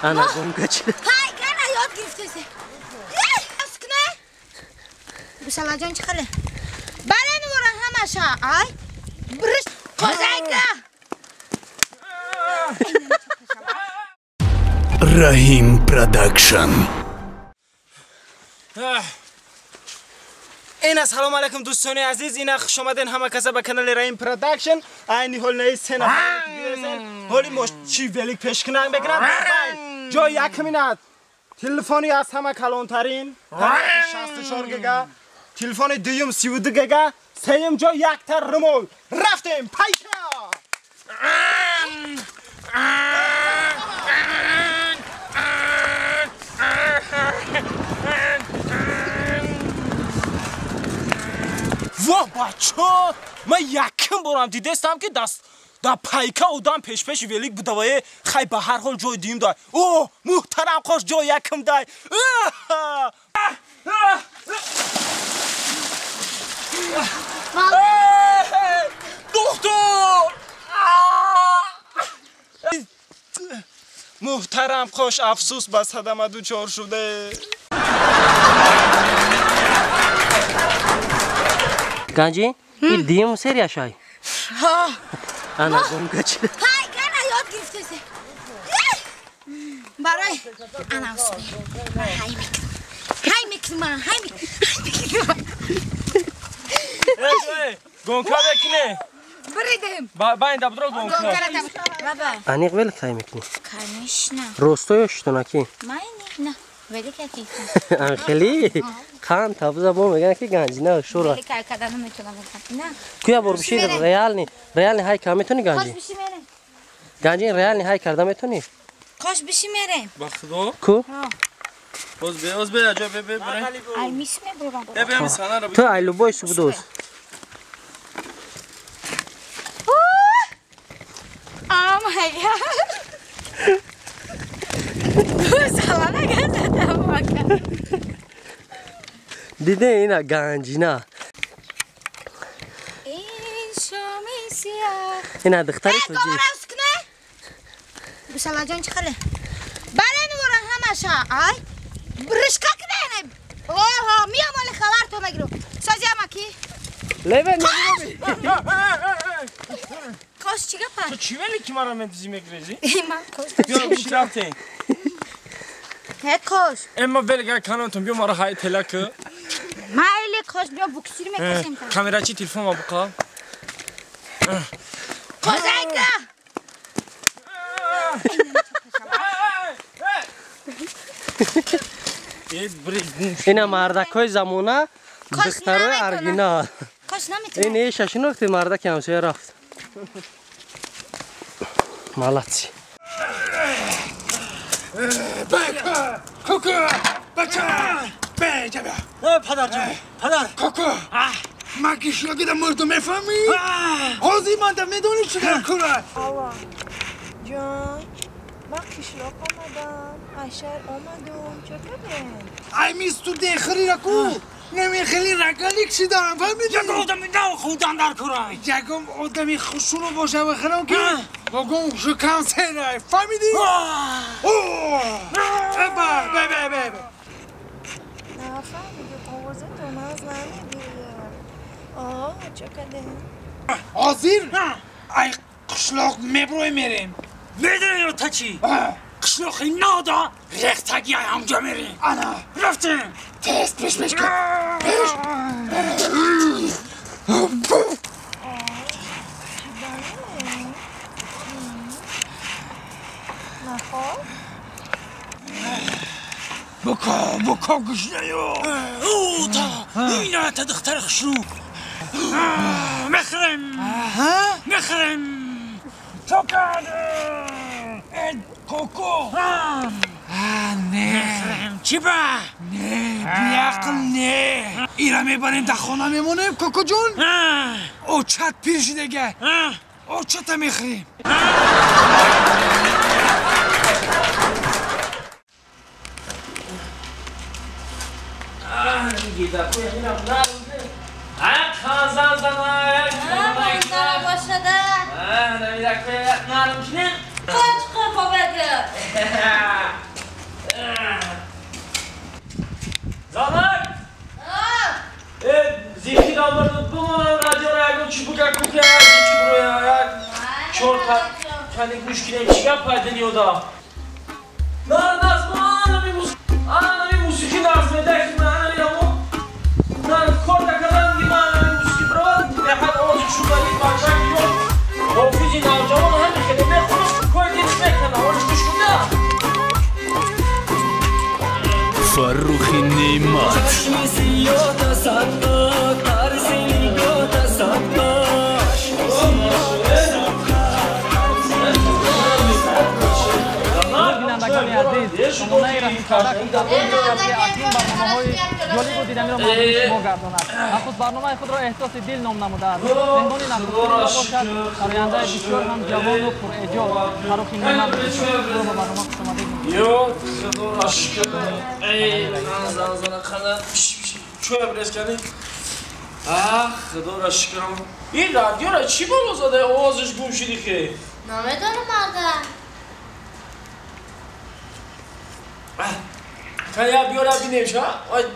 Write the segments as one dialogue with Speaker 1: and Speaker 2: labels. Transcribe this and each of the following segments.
Speaker 1: Ana gongach.
Speaker 2: Hay, kana yod girftesi. Askne. Bisalajon chiqali. Balani bo'ran hamasha. Ay. Birish qozayga.
Speaker 3: Rahim Production.
Speaker 4: اینا سلام علیکم دوستان عزیز اینا خوش آمدین همه کسا به کانال رحیم پروداکشن اینی هول نه سه نفر هولی مش چی ولیک پیش کنن بگیرن جا یک مینات تلفنی از همه کلانترین 64 گیگا تلفن دوم 32 گیگا سیم جا یک تر رمول رفتیم پیکا واه بچه من یکم برام دیدستم که دست دا پایکا اودام پیش ولیک بودوای خی به هر حال جای دیم دای اوه محترم خوش جای یکم دای دکتر محترم خوش افسوس به صدمه دوچار شده
Speaker 1: Ganji, این دیم سری اشای.
Speaker 2: ها.
Speaker 1: Ana gongach.
Speaker 2: Hay, kana yod girftesi. برای انا اسمي هاي مكتما
Speaker 4: گونکا بکنه
Speaker 2: بریدم
Speaker 4: با این دبدرو گونکا
Speaker 2: بابا
Speaker 1: Ani qvel kay mekni.
Speaker 2: کنش نه
Speaker 1: Rostoy shtunaki.
Speaker 2: نه ولی که
Speaker 1: Ankheli. Khan tabza bo megan ki ganji na shura.
Speaker 2: ولی که کدام میتونم نه
Speaker 1: Kuya bor bishi real ni hay kam metoni
Speaker 2: کاش
Speaker 1: ganji.
Speaker 2: بشی میرم
Speaker 1: Ganji real ni hay karda metoni.
Speaker 2: کاش بشی میرم
Speaker 4: بخدا
Speaker 1: Ku?
Speaker 4: اوز به اجا به برای
Speaker 2: ای میسمه برام
Speaker 4: به میسانا رو
Speaker 1: Tu aylu boy subdos.
Speaker 2: مای گاد سلام نگذارم
Speaker 1: Dide ina ganji na.
Speaker 2: این شامی سیاه
Speaker 1: Ina dakhtari tuji.
Speaker 2: کامرا اسکنه بسلاجان چخله بلن ورن همشا ای برشکا کنه اوه میام ولی خبر تو بگیرم سازی اما کی
Speaker 1: Leven
Speaker 2: کاش چیگه پر
Speaker 4: تو چی ولی که مرا منتظی میگریزی؟
Speaker 2: من کاش
Speaker 4: بیا بشی رفتین
Speaker 2: هت کاش
Speaker 4: اما بلگه کانونتون بیا مرا های تلکه
Speaker 2: مایلی کاش بیا بکسیر میکشیم
Speaker 4: کامیرا چی تلفن ما بقا
Speaker 2: کازایگه
Speaker 1: Ina mardakoy zamona. Dakhtaro original.
Speaker 2: کاش نمیتونم
Speaker 1: این شاشنوختی مردا که همسایه رفت مالاتسی
Speaker 3: Baka! Koku! Bacha! Bejaba!
Speaker 4: پدر جان پدر
Speaker 3: Koku! من کشلاگی در مرد میفهمی؟ حاضی من در میدونی چی در کنه؟
Speaker 5: آوا جان من کشلاق آمدم اشر آمدم چه ببین
Speaker 3: ای میستو دیخری رکو نمیخیلی رگالی کشی دارم فهمیدی؟
Speaker 4: یک آدمی نه خودم در کنه
Speaker 3: یکم آدمی خوشونو باشه بخیرم که بگم شو کانسره فهمیدی؟ ببه
Speaker 5: نفهمیدم آوازه تو ناز نمیگیریم چه کده
Speaker 3: حاضر؟ ای قشلاق میبروی میریم
Speaker 4: میدونی رو تا چی؟ قشلاقی نادا رختگی همجا میریم
Speaker 3: انا
Speaker 4: رفتیم
Speaker 3: تست پیش کن پیش
Speaker 5: نخواه
Speaker 3: بکا گشنیو
Speaker 4: او تا اینا تا دختر خشو مخرم
Speaker 3: چکرده کوکو نه
Speaker 4: چی با؟
Speaker 3: نه بیعقل نه ایرا میبریم در خانه میمونیم کوکو جون او چت پیرشیدگه او چت میخریم
Speaker 4: گیدا کوی اینم نه خازن زنای
Speaker 2: منظره باشده
Speaker 4: نمیده کوی نرمشنه
Speaker 2: کاش خفا بگه
Speaker 6: چی بگه کوکه چی برویا چور کنی گوش کنیم چی گپ پایدن یودا نه دست ما آنمی موسیقی دست میده که من یامو نه کار کردن دیگه من موسیقی برات به حد آواز شوگالی بچه یو حافظی نوجوان همین خیلی میخونم کوی دیش میکنه آواز گوش کنه
Speaker 7: فرخ نعمت
Speaker 8: بینندگان عزیز نمونه رسمی پروداکشن در حال که اکنون برنامه‌های جالب و دینامی را مقدم شما گرداند. نخست برنامه خود را احساس دل نام نموده است. مهمان نخستین باشد سراینده بسیار هم جوان و پرایجاد فرخ نعمت رو به برنامه خوش آمدید.
Speaker 6: یو خدا را شکر ای زن خدا چوی برس کنی خدا را شکر این رادیو را چی بالا زده آوازش گم شدی که
Speaker 5: نمیدونم مادر
Speaker 6: کنیا بیارا بینیم شا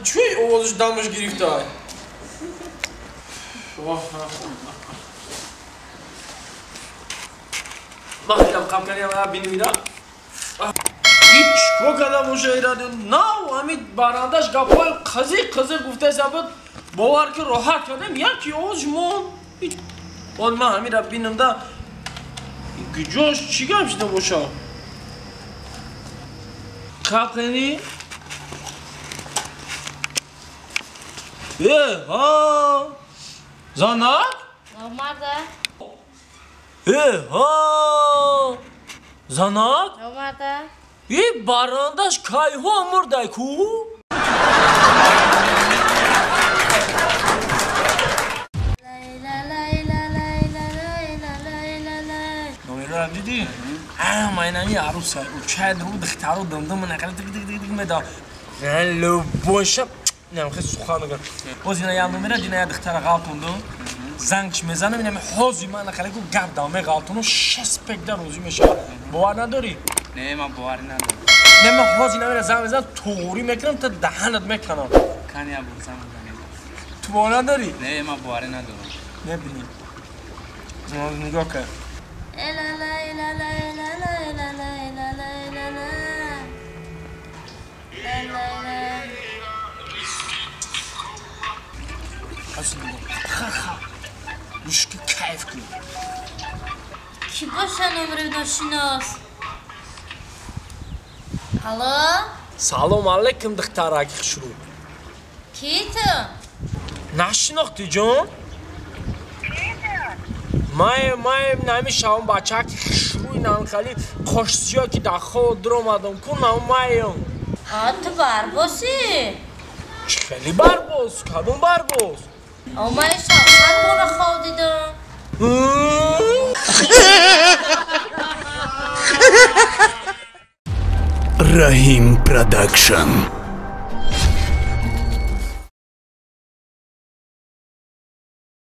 Speaker 6: چوی آوازش دمش گرفته های بخیرم قم کنیم بینیم اینا هیچ کو کدام مشاهده نه همین برندش گپای قضیه گفته سبب باور که راحت کردم یکی آوازش مون اون من همین را بینم ده گجاش چی گم شده باشه قب کنی ها زانک
Speaker 5: اومده
Speaker 6: ها زانک
Speaker 5: اومده
Speaker 6: این برندش کایها مرده کو نویره هم دیدی؟ اینمی عروس های او چه درو دخترو دندم نقل دیگ میدا لو باشم نمیخواد سخن نگم باز اینا یادم میاد اینا دختر غلطوندم زنگش میزنم اینم حاضی من نخاله کو گپ دامه غلطونو 6 پک در روزی میشه باور نداری
Speaker 9: نه من باور ندارم
Speaker 6: نه من حاضی نمیره زنگ میزنم توری میکنم تا دهنت میکنم
Speaker 9: کنی ابو زنگ
Speaker 6: تو باور نداری
Speaker 9: نه من باور ندارم
Speaker 6: نبینی نگاه کن گوش که کیف کن
Speaker 5: کی باشه نمره ناشناس هلو
Speaker 6: سلام علیکم دخترک خشرو
Speaker 5: کی تو
Speaker 6: نشناختی جان مایم نمیشم بچه که خشروی نام خالی خوشسیا که در خود در اومدم کنم مایم
Speaker 5: تو برباسی
Speaker 6: خیلی برباز کدوم برباز
Speaker 5: اما شخصا برو خواه دیدم
Speaker 7: رحیم پروداکشن